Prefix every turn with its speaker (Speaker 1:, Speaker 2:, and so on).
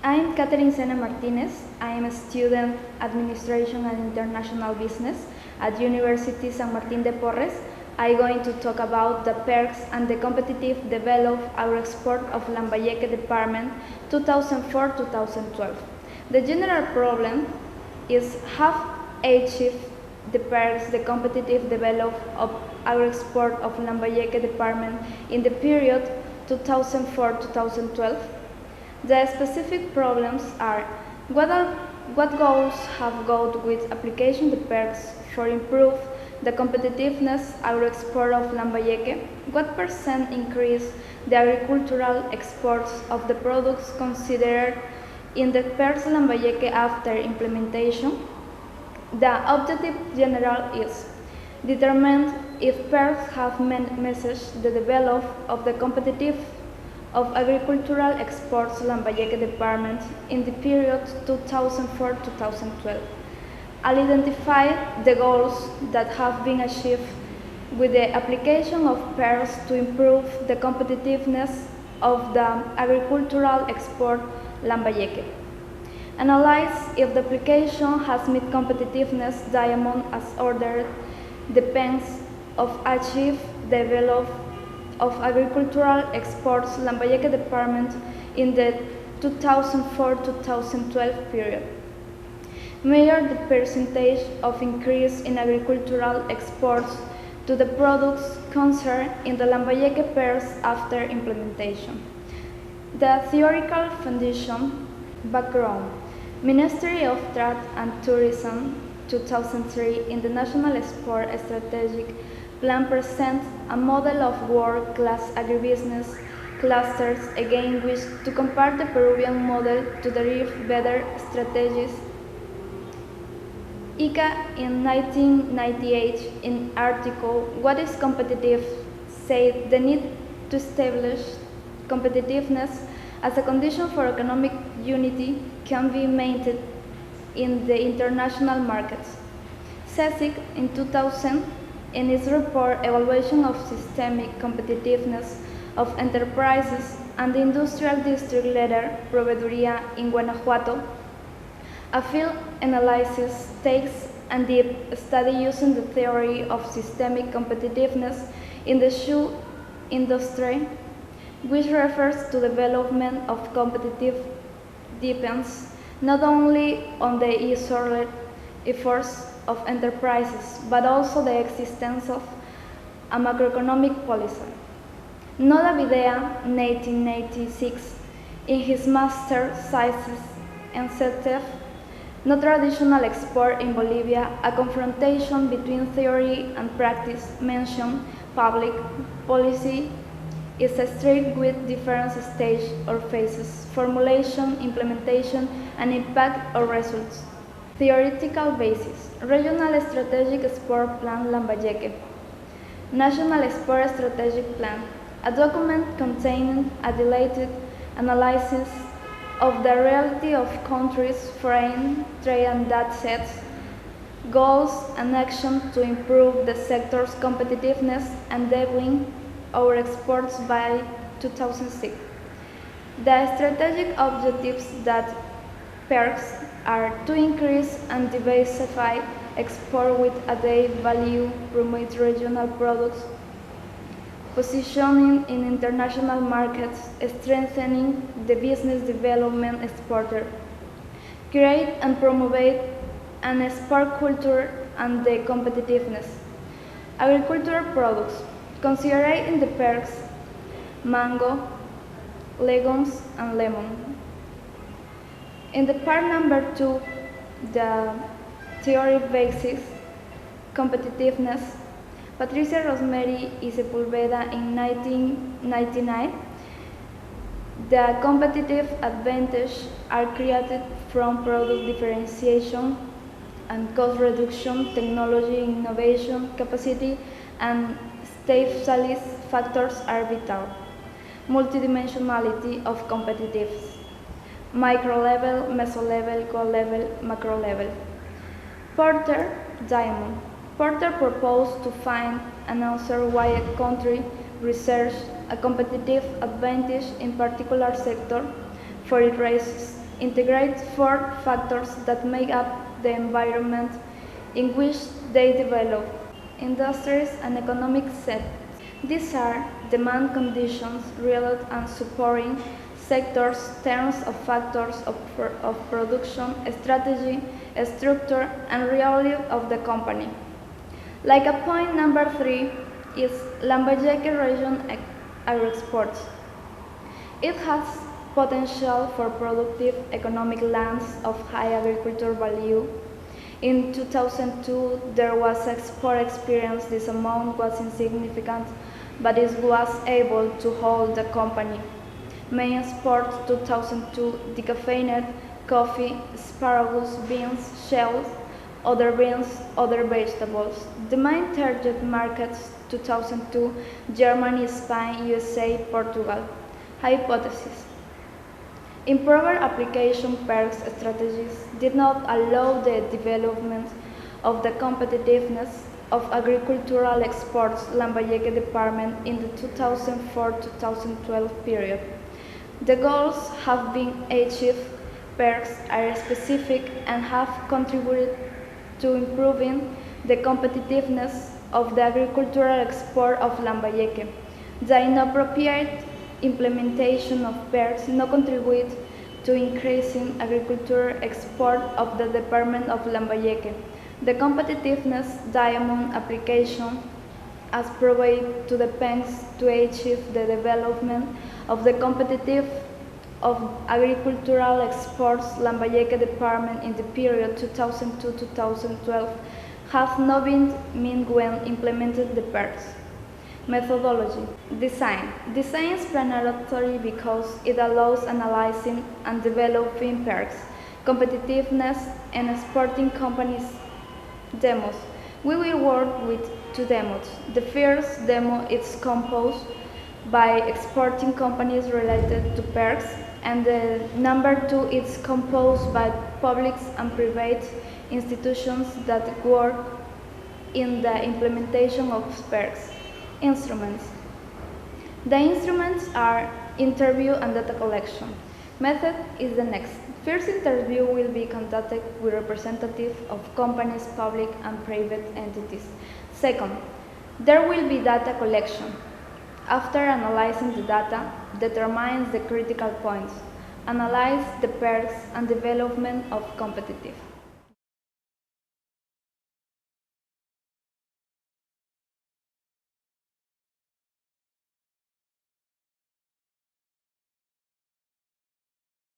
Speaker 1: I'm Catherine Sena Martinez. I am a student Administration and International Business at University San Martín de Porres. I'm going to talk about the perks and the competitive develop our export of Lambayeque Department 2004-2012. The general problem is how achieve the perks, the competitive develop of our export of Lambayeque Department in the period 2004-2012. The specific problems are what goals have got with application the perks for improve the competitiveness our export of Lambayeque, what percent increase the agricultural exports of the products considered in the perks Lambayeque after implementation. The objective general is determine if perks have messaged the development of the competitive of agricultural exports Lambayeque Department in the period 2004-2012. I'll identify the goals that have been achieved with the application of PERS to improve the competitiveness of the agricultural export Lambayeque. Analyze if the application has met competitiveness diamond as ordered depends of achieve develop of agricultural exports Lambayeque Department in the 2004-2012 period. Measure the percentage of increase in agricultural exports to the products concerned in the Lambayeque PERS after implementation. The theoretical foundation background. Ministry of Trade and Tourism 2003 in the National Sport Strategic Plan presents a model of world-class agribusiness clusters against which to compare the Peruvian model to derive better strategies. ICA in 1998 in article What is Competitive said the need to establish competitiveness as a condition for economic unity can be maintained in the international markets. CSIC in 2000 in its report Evaluation of Systemic Competitiveness of Enterprises and the Industrial District Letter Proveeduría in Guanajuato, a field analysis takes and deep study using the theory of systemic competitiveness in the shoe industry, which refers to development of competitive depends not only on the isolated efforts of enterprises, but also the existence of a macroeconomic policy. Noda Videa, 1986, in his master thesis en ZF, No Traditional Export in Bolivia, a confrontation between theory and practice, mentioned public policy is a street with different stages or phases, formulation, implementation, and impact or results. Theoretical basis. Regional Strategic Export Plan Lambayeque. National Export Strategic Plan. A document containing a detailed analysis of the reality of countries' foreign trade and that sets goals and action to improve the sector's competitiveness and doubling our exports by 2006. The strategic objectives that perks are to increase and diversify export with added value, promote regional products, positioning in international markets, strengthening the business development exporter, create and promote an export culture and the competitiveness. Agricultural products, considering the perks, mango, legumes, and lemon. In the part number 2, the theory basis, competitiveness, Patricia Rosemary y Sepulveda in 1999, the competitive advantage are created from product differentiation and cost reduction, technology innovation, capacity, and stability factors are vital. Multidimensionality of competitiveness. Micro level, meso level, goal level, macro level. Porter, Diamond. Porter proposed to find an answer why a country research a competitive advantage in particular sector for its integrate four factors that make up the environment in which they develop: industries and economic sectors. These are demand conditions, real and supporting sectors, terms of factors of production, strategy, structure, and reality of the company. Like a point number 3 is Lambayeque region agro-exports. It has potential for productive economic lands of high agricultural value. In 2002, there was export experience. This amount was insignificant, but it was able to hold the company. Main exports 2002: decaffeinated coffee, asparagus, beans, shells, other beans, other vegetables. The main target markets 2002: Germany, Spain, USA, Portugal. Hypothesis: improper application PERC's strategies did not allow the development of the competitiveness of agricultural exports Lambayeque department in the 2004-2012 period. The goals have been achieved. PERCs are specific and have contributed to improving the competitiveness of the agricultural export of Lambayeque. The inappropriate implementation of PERCs no contribute to increasing agricultural export of the department of Lambayeque. The competitiveness diamond application as provided to the PERCs to achieve the development of the competitive of agricultural exports Lambayeque department in the period 2002-2012 have not been met when implemented the PERCs. Methodology. Design. Design is explanatory because it allows analyzing and developing PERCs, competitiveness, and exporting companies. Demos. We will work with two demos. The first demo is composed by exporting companies related to PERCs, and the number 2 is composed by public and private institutions that work in the implementation of PERCs. Instruments. The instruments are interview and data collection. Method is the next. First interview will be conducted with representatives of companies, public and private entities. Second, there will be data collection. After analyzing the data, determine the critical points, analyze the PERCs and development of competitive.